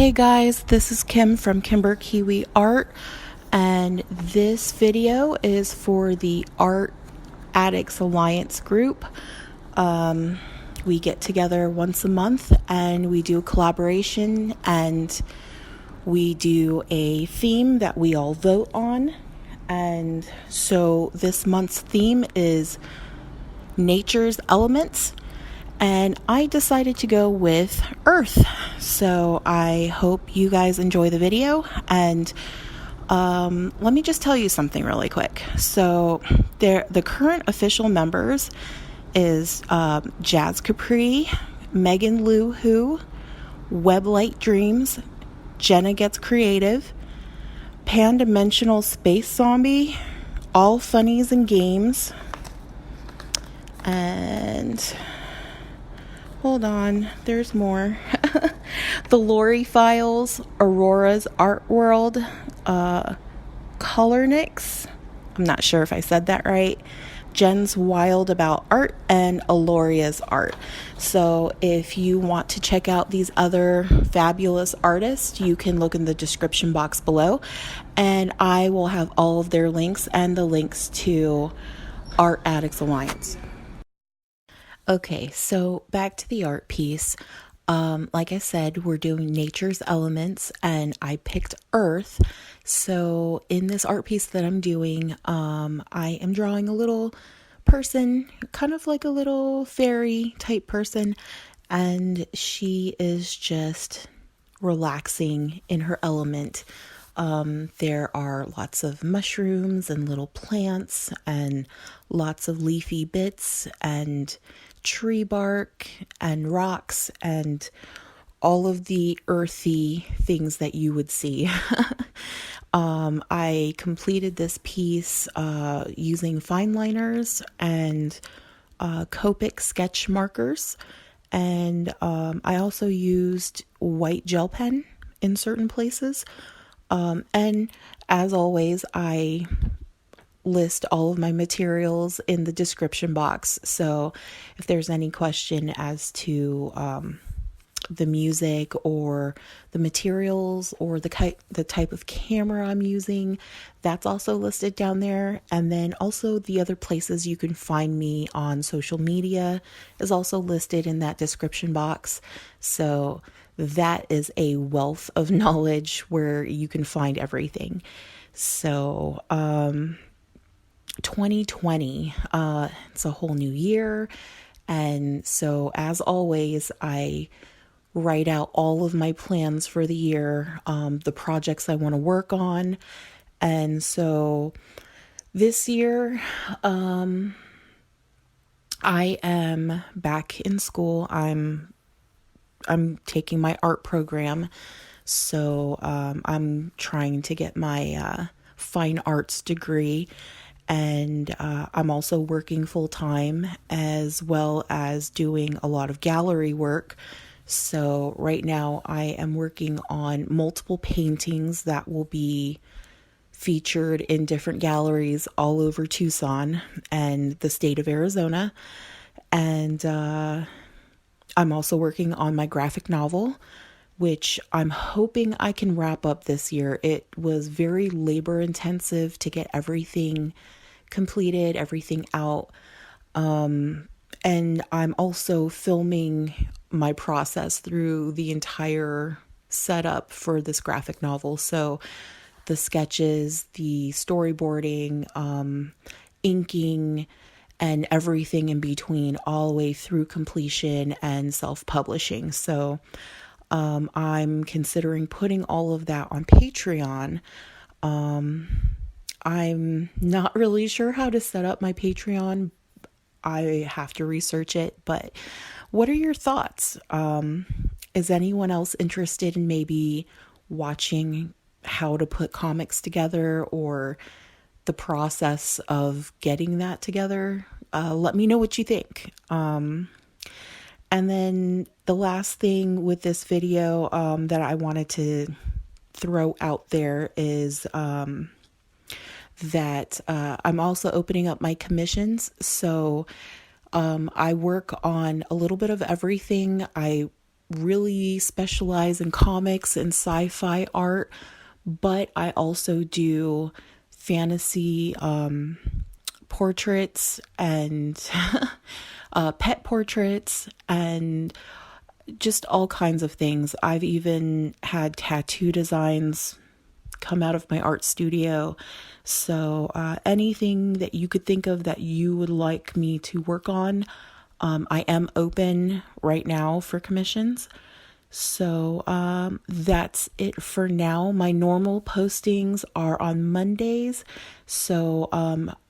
Hey guys, this is Kim from Kimber Kiwi Art, and this video is for the Art Addicts Alliance group. We get together once a month and we do a collaboration, and we do a theme that we all vote on. And so this month's theme is nature's elements, and I decided to go with Earth. So I hope you guys enjoy the video, and let me just tell you something really quick. So the current official members is JazCapri, Megan Lou Who, Weblight Dreams, Jenna Gets Creative, Pan-Dimensional Space Zombie, All Funnies and Games, and hold on, there's more. The Lori Files, Aurora's Art World, Kolornix, I'm not sure if I said that right, Jen's Wild About Art, and Auroria's Art. So if you want to check out these other fabulous artists, you can look in the description box below, and I will have all of their links and the links to Art Addicts Alliance. Okay, so back to the art piece. Like I said, we're doing nature's elements, and I picked Earth. So in this art piece that I'm doing, I am drawing a little person, kind of like a little fairy type person, and she is just relaxing in her element. There are lots of mushrooms and little plants and lots of leafy bits and tree bark and rocks and all of the earthy things that you would see. I completed this piece using fine liners and Copic sketch markers, and I also used white gel pen in certain places. And as always, I list all of my materials in the description box. So if there's any question as to the music or the materials or the type of camera I'm using, that's also listed down there. And then also the other places you can find me on social media is also listed in that description box. So that is a wealth of knowledge where you can find everything. So 2020, it's a whole new year, and so as always, I write out all of my plans for the year, the projects I want to work on. And so this year, I am back in school. I'm taking my art program, so I'm trying to get my fine arts degree, and I'm also working full-time as well as doing a lot of gallery work. So right now I am working on multiple paintings that will be featured in different galleries all over Tucson and the state of Arizona. And I'm also working on my graphic novel, which I'm hoping I can wrap up this year. It was very labor intensive to get everything completed, everything out. And I'm also filming my process through the entire setup for this graphic novel. So the sketches, the storyboarding, inking, and everything in between, all the way through completion and self-publishing. So I'm considering putting all of that on Patreon. I'm not really sure how to set up my Patreon. I have to research it, but what are your thoughts? Is anyone else interested in maybe watching how to put comics together or the process of getting that together? Let me know what you think. And then the last thing with this video that I wanted to throw out there is that I'm also opening up my commissions. So I work on a little bit of everything. I really specialize in comics and sci-fi art, but I also do fantasy portraits and pet portraits and just all kinds of things. I've even had tattoo designs come out of my art studio. So anything that you could think of that you would like me to work on, I am open right now for commissions. So that's it for now. My normal postings are on Mondays. So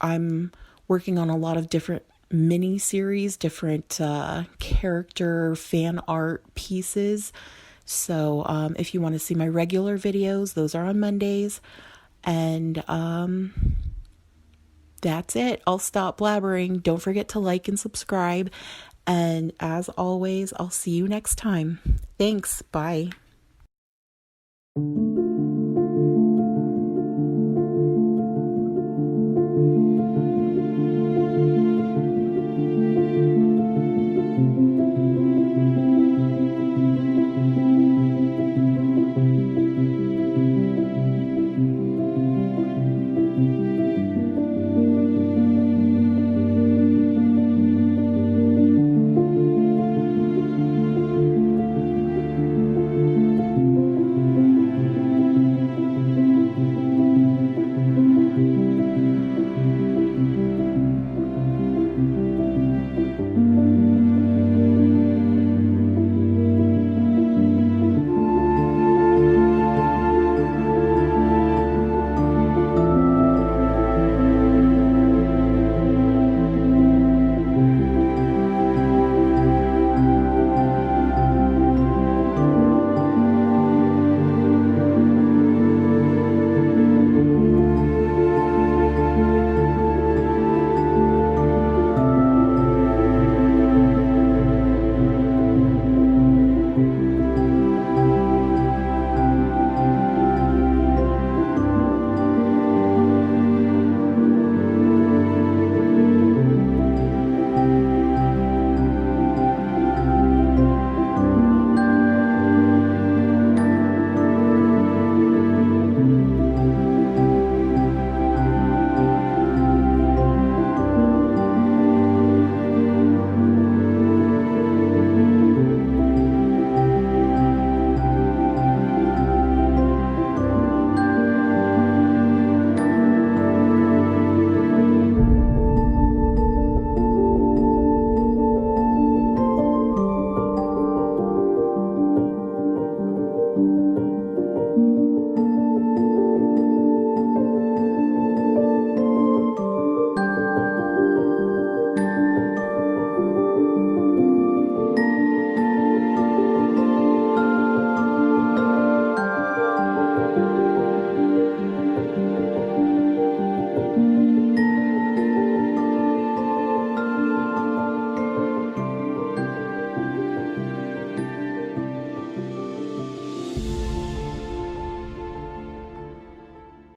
I'm working on a lot of different mini series, different character fan art pieces. So if you want to see my regular videos, those are on Mondays. And that's it. I'll stop blabbering. Don't forget to like and subscribe. And as always, I'll see you next time. Thanks. Bye.